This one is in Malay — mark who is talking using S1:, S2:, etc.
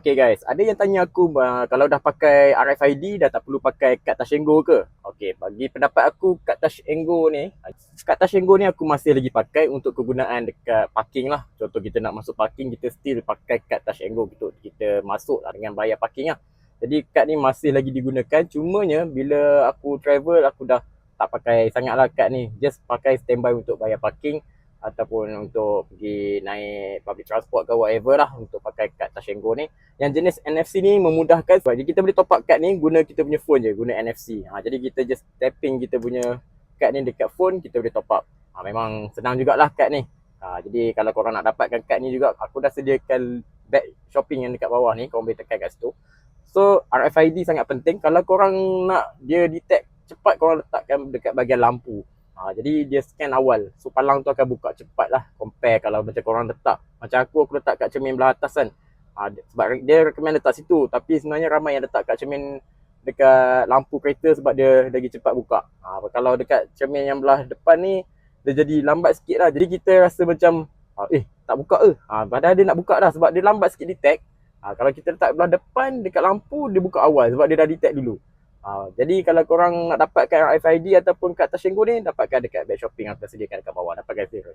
S1: Okay guys, ada yang tanya aku kalau dah pakai RFID dah tak perlu pakai kad Touch 'n Go ke? Okay, bagi pendapat aku kad Touch 'n Go ni, aku masih lagi pakai untuk kegunaan dekat parking lah. Contoh kita nak masuk parking, kita still pakai kad Touch 'n Go untuk kita masuk lah dengan bayar parking lah. Jadi kad ni masih lagi digunakan, cumanya bila aku travel aku dah tak pakai sangat lah kad ni. Just pakai standby untuk bayar parking ataupun untuk pergi naik public transport ke whatever lah untuk pakai kad Touch 'n Go ni. Yang jenis NFC ni memudahkan sebab kita boleh top up kad ni guna kita punya phone je, guna NFC. Jadi kita just tapping kita punya kad ni dekat phone, kita boleh top up. Memang senang jugalah kad ni. Jadi kalau korang nak dapatkan kad ni juga, aku dah sediakan bag shopping yang dekat bawah ni, korang boleh tekan kat situ. So RFID sangat penting. Kalau korang nak dia detect cepat, korang letakkan dekat bahagian lampu. Jadi dia scan awal, so palang tu akan buka cepat lah compare kalau macam korang letak. Macam aku letak kat cermin belah atas kan. Sebab dia recommend letak situ, tapi sebenarnya ramai yang letak kat cermin dekat lampu kereta sebab dia lagi cepat buka. Kalau dekat cermin yang belah depan ni, dia jadi lambat sikit lah. Jadi kita rasa macam tak buka ke? Padahal dia nak buka dah sebab dia lambat sikit detect. Kalau kita letak belah depan dekat lampu, dia buka awal sebab dia dah detect dulu. Jadi kalau korang nak dapatkan RFID ataupun kad Touch 'n Go ni, dapatkan dekat bag shopping yang aku sediakan dekat bawah. Dapatkan safe.